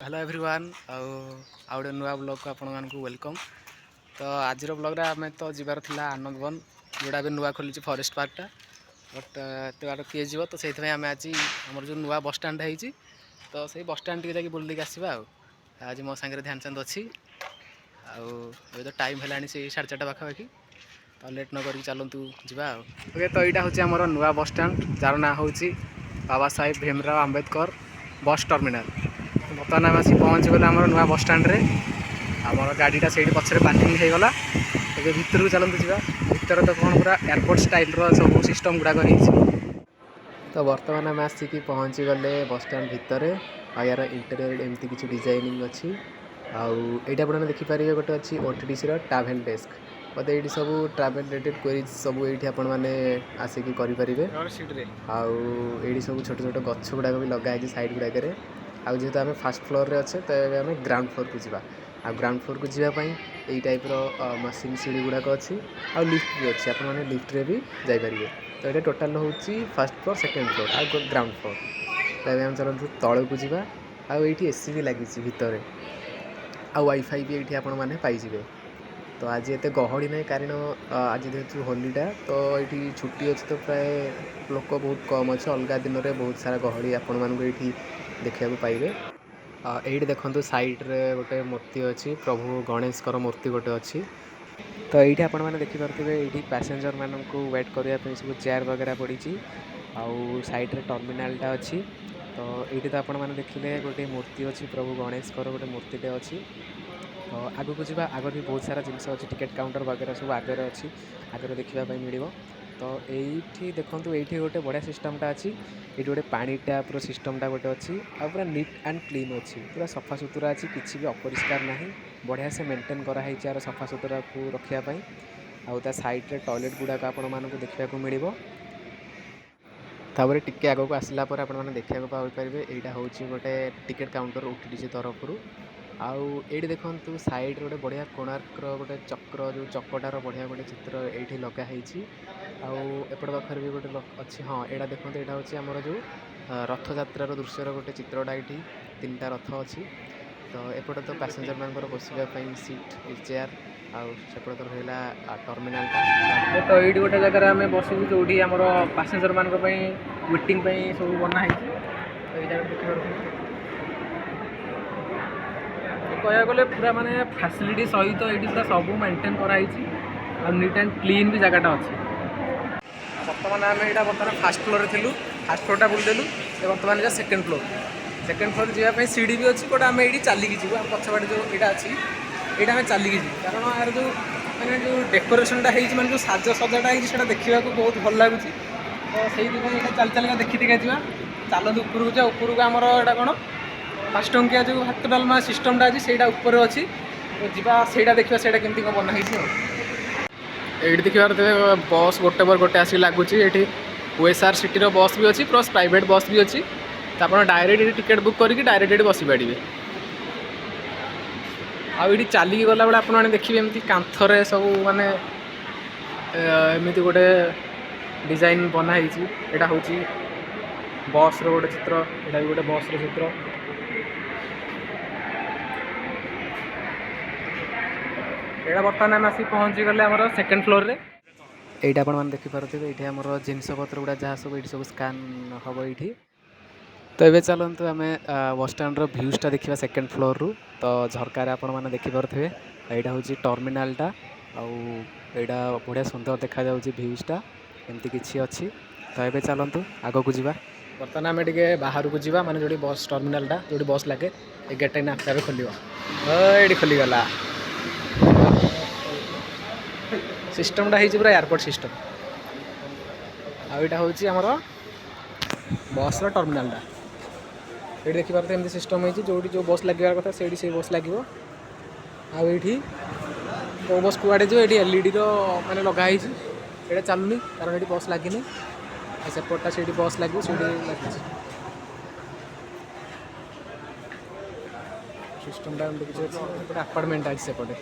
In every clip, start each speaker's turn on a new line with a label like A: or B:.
A: Hello everyone आउ गए नुआ ब्लॉग को आपण मानक वेलकम। तो आज ब्लॉग आम तो जीवार थिला आनंदवन जोड़ा भी नुआ खोली फॉरेस्ट पार्कटा बट एत बार किए जीव तो से आम आज आम जो नुआ बस स्टाण्ड होती तो से बस स्टाण्ड टी जा बुल आसवा। आज मो सांगे ध्यानचंद अच्छी आए तो टाइम है से 4:30 पाखापाखि तो लेट न कर चलतु जा। ओके तो यहाँ हूँ आम नुआ बस स्टाण्ड जार ना हूँ बाबा साहेब भीमराव आंबेडकर बस टर्मिनाल। बर्तमान आम आसी पहुँची गले आम नुआ बस स्टाण्ड आम गाड़ीटा से पछरे पार्किंग हो गला। ए भितर को चलते जा भर तो कौन पूरा एयरपोर्ट स्टाइल सब सिस्टम गुड़ाक तो बर्तमान आम आसिक पहुँची गले बस स्टाण्ड भितर यार इंटेरियर एमती किसी डिजाइनिंग अच्छी आईटा आप देखिपारे गोटे अच्छी ओटीडीसी ट्राभेल डेस्क मतलब ये सब ट्राभेल रिलेटेड क्वेरीज सब ये आपने आसिक करेंगे। आईटी सब छोट छोट गछ गुड़ाक भी लगाई साइड गुड़ाक जेहेतु आम फास्ट फ्लोर में अच्छे तो आम ग्राउंड फ्लोर को जावा ग्राउंड फ्लोर को जावाई यही टाइप्र मशीन सीढ़ी गुड़ाक अच्छी आ लिफ्ट भी अच्छी आपने लिफ्ट रे भी जापरेंगे। तो ये टोटाल हूँ फर्स्ट फ्लोर सेकेंड फ्लोर आ ग्राउंड फ्लोर तो आम चलते तल को जावा आईटी एसी भी लगी भितर आ वाईफाई भी ये आपने पाइबे। तो आज एत गहली ना कारण आज जेहतु होलीटा तो ये छुट्टी अच्छी तो प्राय लोक बहुत कम अच्छे अलग दिन में बहुत सारा गहली आपण मानक ये देखा पाइबे। ये देखो साइड्रे गोटे मूर्ति अच्छी प्रभु गणेश मूर्ति गोटे अच्छी। तो ये आपण मैंने देखिपे ये पैसेंजर मानक वेट करने सब चेयर वगैरह पड़ी आउ साइड्रे टर्मिनालटा अच्छी। तो ये तो आपण मैंने देखिले गोटे मूर्ति अच्छी प्रभु गणेश गोटे मूर्तिटे अच्छी। तो आग को जी आगे भी बहुत सारा जिनस अच्छी टिकेट काउंटर वगैरह सब आगे अच्छी आगे देखापी मिल। तो ये देखो ये गोटे बढ़िया सिस्टमटा अच्छी ये गोटे पानी टैप्र सिस्टमटा गोटे अच्छी आ पूरा नीट एंड क्लीन अच्छी पूरा सफा सुतरा अच्छी किसी भी अपरिष्कार ना बढ़िया से मेंटेन कराई यार सफा सुतरा को रखापी आ साइड्रे टॉयलेट गुड़ाक आपण मानक देखा मिल। तापर टिके आग को आसला आपने देखा पाइबे यहाँ हूँ गोटे टिकेट काउंटर ओटीडीसी तरफ आउ ये देखो साइड गोटे बढ़िया कोणार्क गोटे चक्र जो चकटार बढ़िया गोटे चित्र ये लगाई आउट पाखे भी गोटे अच्छी। हाँ यहाँ देखो यहाँ हूँ आमर जो रथ यात्रार दृश्यर गोटे चित्रटा ये 3टा रथ अच्छी। तो एपटे तो पैसेंजर मान बसवाई सीट चेयर आउट तो रहा टर्मिनाल। तो ये गोटे जगह आम बसू जो आम पैसेंजर मान वेटिंग सब बनाई तो ये देखिए कह गले पूरा माने फैसिलिटी सहित ये पूरा सब मेंटेन कराई नीट एंड क्लीन भी जगहटा अच्छी। बर्तमान आम यहाँ बर्तमान फास्ट फ्लोर थी फास्ट फ्लोरटा बुलदेलु बर्तमान जा सेकेंड फ्लोर जावाई सीढ़ी भी अच्छी बट आम ये चलिकी जीव आम पछवाड़े जो यहाँ अच्छी यहाँ आम चलिकी जीव कारण यार जो मैंने जो डेकोरेशनटा मैंने जो साज सजाटा है देखा बहुत भल लगुच। तो से यहाँ चल चलिका देखी जा चलते उपरको जा उपरको आमर यहाँ कौन 5 टंकिया जो हाथ डालमा सिस्टमटा अच्छी से अच्छी जा देखा से केमती कौन बनाई ये देखिए बस गोटे पर गोटे आसिक लगुच ये ओएसआर सिटी बस भी अच्छी प्लस प्राइवेट बस भी अच्छी तो आप डायरेक्ट टिकेट बुक करके डायरेक्ट बसी पारे। आईटी चलिकी गला बेले आपने देखिए एमती कांथरे सब माने एमती गोटे डिजाइन बनाई यहाँ हूँ बस गोटे चित्र यहाँ भी गोटे बस चित्र। यहाँ बर्तमान आम आसी पहुँची गले आम सेकेंड फ्लोर रे यहाँ आप देखिपे ये आम जिनस पत्र गुड़ा जहाँ सब ये सब स्कान हम ये। तो ये चलतु आम बस स्टाण्ड भ्यूजटा देखा सेकेंड फ्लोर रु तो झरकार आपने देखिपे यहाँ हूँ टर्मिनालटा आईटा बढ़िया सुंदर देखा भ्यूजटा एमती किसी अच्छी। तो ये चलतु आग को जा बर्तमान आम टे बाहर को जा माने जो बस टर्मिनालटा जो बस लगे ये गेटा ना आपे खोल ये खोलीगला सिस्टमटा है पूरा एयरपोर्ट सिस्टम आईटा हूँ आमर बस टर्मिनालटा ये देखिए एमती सिस्टम है जो जो बस लगे कथा से बस लगे आईटी तो बस कुआड़े जो ये एलईडी मैंने लगाई ये चलुनी कारण ये बस लगे सेपटा से बस लगे लगे सिस्टमटा गोटे आपार्टमेंट आज सेपटे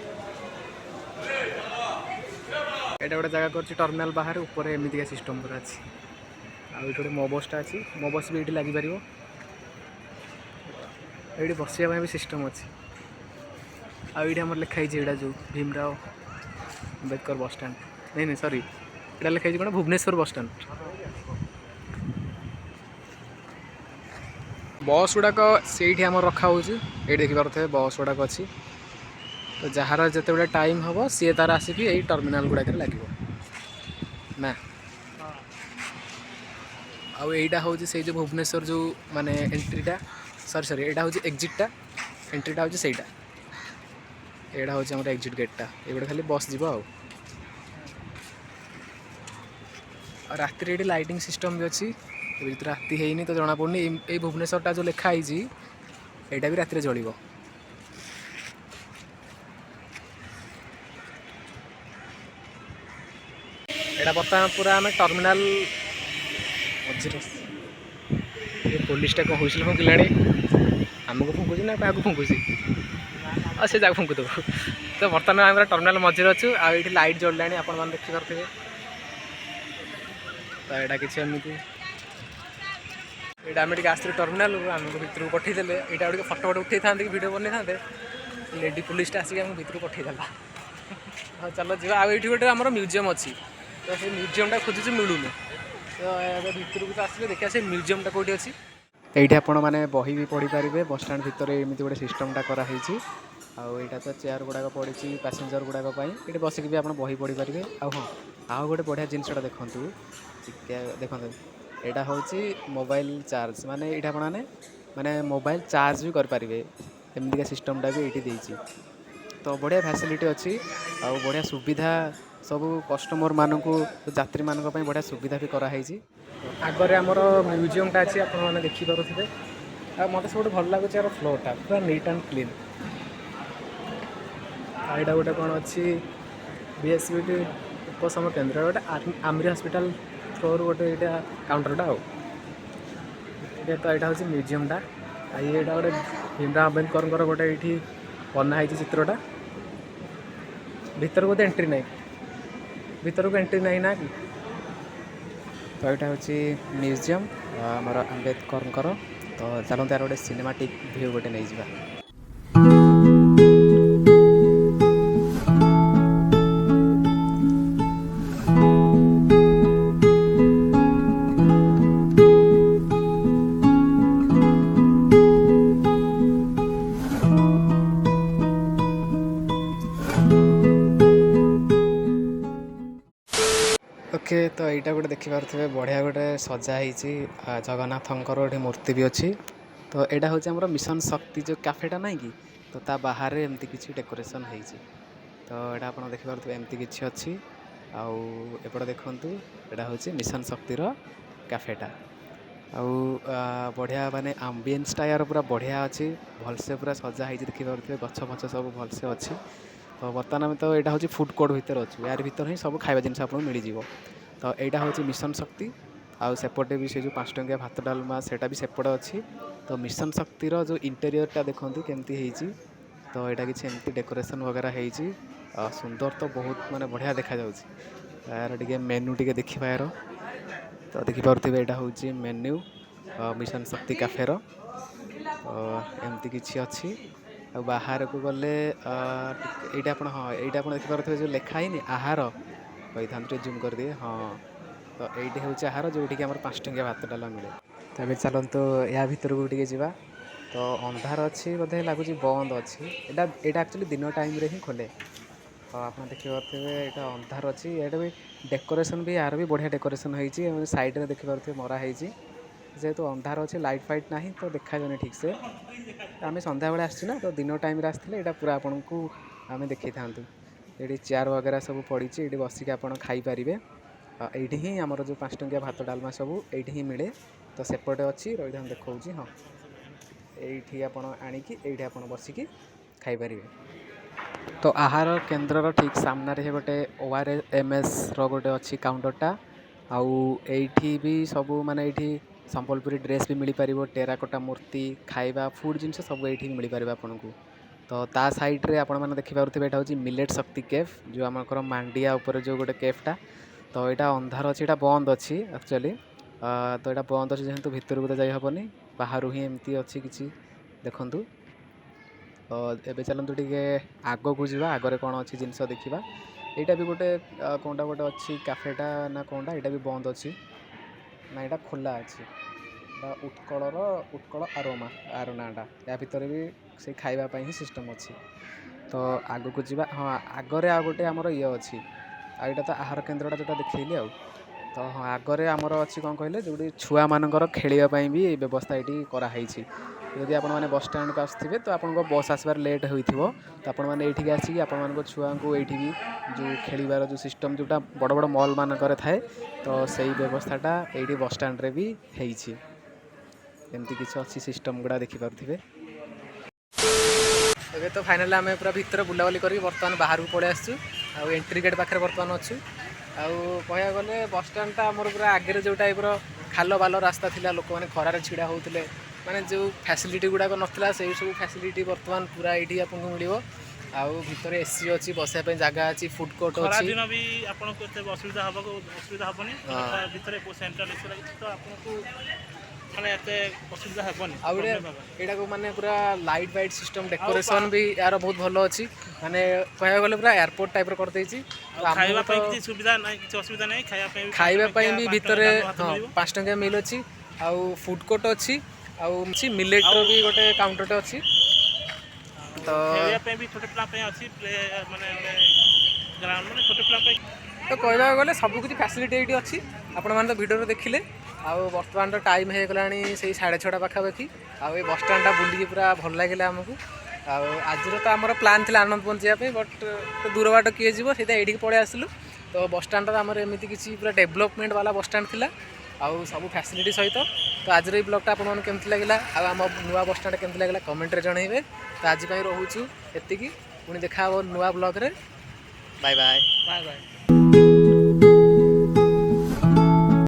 A: ये गोटे जगह कर टर्मिनाल बाहर ऊपर एमती सिस्टम पूरा अच्छी आउ गोटे मो बसटा अच्छी मो बस भी ये लगिपर ये बसवा भी सिस्टम अच्छी आईटी आम लिखाई यहाँ जो भीमराव अम्बेडकर बस स्टैंड नहीं नहीं सॉरी यहाँ लिखाई कौन भुवनेश्वर बस स्टैंड बस गुड़ाक से रखा हो देखी पारे बस गुड़ाक अच्छी तो जार जिते टाइम हम सी तार आसिक यही टर्मिनाल गुड़ाक लगे ना आउ एटा हूँ से जो भुवनेश्वर जो माने एंट्रीटा सॉरी यहाँ हूँ एक्जिटा एंट्रीटा हूँ से यहाँ हूँ आम एक्जिट गेटा ये खाली बस जीव राति ये लाइटिंग सिस्टम भी अच्छी राति है तो जना पड़नी ये भुवनेश्वरटा जो लिखाई यहाँ भी राति जलिब यहाँ बर्तमान पूरा आम टर्मिनाल मझे पुलिसटा कौन हुई फुंकिला आमको फुंकुची ना क्या फुंकुची से जगह फुंकुद तो बर्तमान आम टर्मिनाल मझे अच्छु आई लाइट जल्ला आपण मैंने देखिपे तो यहाँ किसी एमती यहाँ आम आसते टर्मिनाल आमको भितर को पठेदेले यहाँ गोटे फटो फटो उठे था कि भिडियो बनई था लेडी पुलिसटा आसिक आम भितर पठेदेला हाँ चलो जी आई गोटे आम म्यूजियम अच्छी तो से म्यूजियमटा खोजुचे मिलूनी तो भितर को तो आसले देखिए से म्यूजियमटा कौटी अच्छी ये आपण मैंने बही भी पढ़ी पारे बस स्टाण भितर एमती गोटे सिस्टमटा कराई आईटा तो चेयर गुड़ाक पड़ी पैसेंजर गुड़ाक ये बसिक भी आप बही पढ़ी पारे हाँ आउ गोटे बढ़िया जिनसटा देखूँ देखो यहाँ हूँ मोबाइल चार्ज माने ये आपने माने मोबाइल चार्ज भी करेंगे एमतीका सिस्टमटा भी ये देती तो बढ़िया फैसिलिटी अच्छी आ बढ़िया सुविधा सब कस्टमर मानक यात्री मानक बढ़िया सुविधा भी कराई आगे आमर म्यूजियमटा अच्छी आपने देखिपे मत सब भल लगुच यार फ्लोरटा पूरा नीट एंड क्लीन यहाँ गोटे कौन अच्छी बीएसबी उपशम केन्द्र गोटे आमरी हस्पिटाल थ्रोर गोटे यहाँ काउंटरटा तो यहाँ हूँ म्यूजियमटा ये गोटे भीमराव अम्बेडकर गोटे ये बनाई चित्रटा भीतर को एंट्री ना भीतर को एंट्री ना कि तो यहाँ हूँ म्यूजियम आमर अम्बेडकर तो चलते यार गोटे सिनेमाटिक व्यू गोटे नहीं जावा ओके तो यहाँ गोटे देखिपे बढ़िया गोटे सजाई जगन्नाथंकर गोटे मूर्ति भी अच्छी तो यहाँ हूँ आम मिशन शक्ति जो कैफेटा ना कि तो ता बाहर एमती किसी डेकोरेशन हो तो यहाँ आप देखिपे एमती किसी अच्छी आउट देखूँ यहाँ हूँ मिशन शक्तिर कैफेटा आउ बढ़िया माने आम्बियंसटा यार पूरा बढ़िया अच्छी भलसे पूरा सजाई देखिपे गछ फछ सब भलसे अच्छी तो बर्तमान आम तो यहाँ हूँ फुड कोर्ट भितर अच्छु यार भितर ही सब खाଇବା जिनस आपको मिल जाव तो यहाँ हूँ मिशन शक्ति आउ सेपटे भी से जो 5 टंकिया भात डालमा सेटा भी सेपटे अच्छी तो मिशन शक्तिर जो इंटेरियरटा देखते केमती तो यहाँ किसी एमती डेकोरेशन वगैरह हो सुंदर तो बहुत माने बढ़िया देखा यार टे मेन्यू टे देखा यार तो देखिपे यहाँ हूँ मेन्यू मिशन शक्ति कैफेर एमती किसी अच्छी बाहर को गले ये हाँ ये देखिपे जो लिखाई आहार कही था जूम कर दिए हाँ तो ये हूँ आहार जो आम 5 टंकिया भात डाला मिले तो ये चलते या भर को जावा तो अंधार अच्छी बोधे लगुच बंद अच्छी यहाँ एक्चुअली दिन टाइम ही खोले तो आप देखिपे यहाँ अंधार अच्छी यहाँ भी डेकोरेशन भी यार भी बढ़िया डेकोरेशन होती साइड में देखिपे मराही जेहेतु अंधार अच्छे लाइट फाइट ना तो देखा जाए ठीक से आम सन्ध्या बेले आसना तो दिन टाइम आसते यहाँ पूरा आपन को आम देखी था ये चेयर वगैरह सब पड़ी ये बसिक आप खाईपारे ये ही आमर जो 5 टंकिया भात डालमा सब ये ही मिले तो सेपटे अच्छी रही देखा हाँ ये आप आणिकी ये आप बसिकी खाईपारे तो आहार केन्द्र ठीक सामने गोटे ORMS रोटे अच्छी काउंटरटा आउ एठी भी सब माने ये संबलपुरी ड्रेस भी मिल पार टेराकोटा मूर्ति खाଇବା फूड जिनस सब ये मिल पार आपन को तो ता साइड्रे आपण मैंने देखिपे यहाँ हूँ मिलेट शक्ति केफ जो आमर मांडिया उपर जो गोटे केफ्टा तो यहाँ अंधार अच्छी यहाँ बंद अच्छी एक्चुअली तो यहाँ बंद अच्छी जेहेतु भितर को तो जाई हेनी बाहर ही एमती अच्छी किसी ଦେଖନ୍ତୁ। ଏବେ ଚାଲନ୍ତୁ ଟିକେ ଆଗକୁ ଯିବା, ଆଗରେ କ'ଣ ଅଛି ଜିନିଷ ଦେଖିବା। ଏଇଟା ବି ଗୋଟେ କ'ଣଟା ଗୋଟେ ଅଛି କ୍ୟାଫେଟା ନା କ'ଣଟା, ଏଇଟା ବି ବନ୍ଦ ଅଛି ନା ଏଇଟା ଖୋଲା ଅଛି। ଏଇଟା ଉତ୍କଳ ଆରୋନାଟା, ୟା ଭିତରେ ବି ସେଇ ଖାଇବା ପାଇଁ ହିଁ ସିଷ୍ଟମ୍ ଅଛି। ତ ଆଗକୁ ଯିବା। ହଁ, ଆଗରେ ଆଉ ଗୋଟେ ଆମର ଇଏ ଅଛି, ଆଉ ଏଇଟା ତ ଆହାର କେନ୍ଦ୍ରଟା ଯେଉଁଟା ଦେଖେଇଲି ଆଉ। ତ ହଁ, ଆଗରେ ଆମର ଅଛି କ'ଣ କହିଲେ, ଯେଉଁଠି ଛୁଆମାନଙ୍କର ଖେଳିବା ପାଇଁ ବି ବ୍ୟବସ୍ଥା ଏଇଠି କରାହେଇଛି। ଯଦି ଆପଣମାନେ ବସ୍ ଷ୍ଟାଣ୍ଡକୁ ଆସୁଥିବେ ତ ଆପଣଙ୍କ ବସ୍ ଆସିବାର ଲେଟ୍ ହୋଇଥିବ, ତ ଆପଣମାନେ ଏଇଠିକି ଆସିକି ଆପଣମାନଙ୍କ ଛୁଆଙ୍କୁ ଏଇଠି ବି ଯେଉଁ ଖେଳିବାର ଯେଉଁ ସିଷ୍ଟମ୍ ଯେଉଁଟା ବଡ଼ ବଡ଼ ମଲ୍ ମାନଙ୍କରେ ଥାଏ, ତ ସେଇ ବ୍ୟବସ୍ଥାଟା ଏଇଠି ବସ୍ ଷ୍ଟାଣ୍ଡରେ ବି ହେଇଛି। ଏମିତି କିଛି ଅଛି ସିଷ୍ଟମ୍ ଗୁଡ଼ା ଦେଖିପାରୁଥିବେ। ଏବେ ତ ଫାଇନାଲି ଆମେ ପୁରା ଭିତରେ ବୁଲାବୁଲି କରିକି ବର୍ତ୍ତମାନ ବାହାରକୁ ପଳେଇ ଆସିଛୁ। ଆଉ ଏଣ୍ଟ୍ରି ଗେଟ୍ ପାଖରେ ବର୍ତ୍ତମାନ ଅଛୁ। ଆଉ କହିବାକୁ ଗଲେ ବସ୍ଷ୍ଟାଣ୍ଡଟା ଆମର ପୁରା ଆଗରେ ଯେଉଁ ଟାଇପ୍ର ଖାଲ ବାଲ ରାସ୍ତା ଥିଲା, ଲୋକମାନେ ଖରାରେ ଛିଡ଼ା ହେଉଥିଲେ, ମାନେ ଯେଉଁ ଫ୍ୟାସିଲିଟି ଗୁଡ଼ାକ ନଥିଲା, ସେଇ ସବୁ ଫ୍ୟାସିଲିଟି ବର୍ତ୍ତମାନ ପୁରା ଏଇଠି ଆପଣଙ୍କୁ ମିଳିବ। ଆଉ ଭିତରେ ଏସି ଅଛି, ବସିବା ପାଇଁ ଜାଗା ଅଛି, ଫୁଡ୍ କୋର୍ଟ ଅଛି।
B: ଖରାଦିନ ବି ଆପଣଙ୍କୁ ଏତେ ଅସୁବିଧା ହେବନି। ଭିତରେ ସେଣ୍ଟ୍ରାଲ ଏସି ଲାଗିଛି, ତ ଆପଣଙ୍କୁ ମାନେ ଏତେ ଅସୁବିଧା ହେବନି।
A: ଆଉ ଏଇଟାକୁ ମାନେ ପୁରା ଲାଇଟ୍ ଫାଇଟ୍ ସିଷ୍ଟମ୍, ଡେକୋରେସନ୍ ବି ଏହାର ବହୁତ ଭଲ ଅଛି। ମାନେ କହିବାକୁ ଗଲେ ପୁରା ଏୟାରପୋର୍ଟ ଟାଇପ୍ର କରିଦେଇଛି।
B: ଖାଇବା ପାଇଁ କିଛି ସୁବିଧା ନାହିଁ, କିଛି ଅସୁବିଧା ନାହିଁ।
A: ଖାଇବା ପାଇଁ ବି ଭିତରେ ହଁ 5 ଟଙ୍କିଆ ମିଲ୍ ଅଛି, ଆଉ ଫୁଡ୍ କୋର୍ଟ ଅଛି, ଆଉ ମିଲେଟ୍ର ବି ଗୋଟେ କାଉଣ୍ଟରଟେ ଅଛି। ତ
B: ଖେଳିବା ପାଇଁ ବି ଛୋଟ ପିଲା ପାଇଁ ଅଛି, ମାନେ ଗ୍ରାଉଣ୍ଡ ମାନେ ଛୋଟ ପିଲା ପାଇଁ।
A: ତ କହିବାକୁ ଗଲେ ସବୁକିଛି ଫ୍ୟାସିଲିଟି ଏଇଠି ଅଛି। ଆପଣମାନେ ତ ଭିଡ଼ିଓରେ ଦେଖିଲେ। ଆଉ ବର୍ତ୍ତମାନ ତ ଟାଇମ୍ ହେଇଗଲାଣି ସେଇ 6:30 ପାଖାପାଖି। ଆଉ ଏ ବସ୍ଷ୍ଟାଣ୍ଡଟା ବୁଲିକି ପୁରା ଭଲ ଲାଗିଲା ଆମକୁ। ଆଉ ଆଜିର ତ ଆମର ପ୍ଲାନ୍ ଥିଲା ଆନନ୍ଦବନ ଯିବା ପାଇଁ, ବଟ୍ ଦୂର ବାଟ କିଏ ଯିବ, ସେଇଥିପାଇଁ ଏଇଠିକି ପଳେଇ ଆସିଲୁ। ତ ବସ୍ଷ୍ଟାଣ୍ଡଟା ଆମର ଏମିତି କିଛି ପୁରା ଡେଭଲପମେଣ୍ଟ ବାଲା ବସ୍ଷ୍ଟାଣ୍ଡ ଥିଲା, ଆଉ ସବୁ ଫ୍ୟାସିଲିଟି ସହିତ। ତ ଆଜିର ଏଇ ବ୍ଲଗ୍ଟା ଆପଣମାନଙ୍କୁ କେମିତି ଲାଗିଲା, ଆଉ ଆମ ନୂଆ ବସ୍ଷ୍ଟାଣ୍ଡ କେମିତି ଲାଗିଲା କମେଣ୍ଟରେ ଜଣାଇବେ। ତ ଆଜି ପାଇଁ ରହୁଛୁ ଏତିକି, ପୁଣି ଦେଖା ହେବ ନୂଆ ବ୍ଲଗ୍ରେ। Bye bye.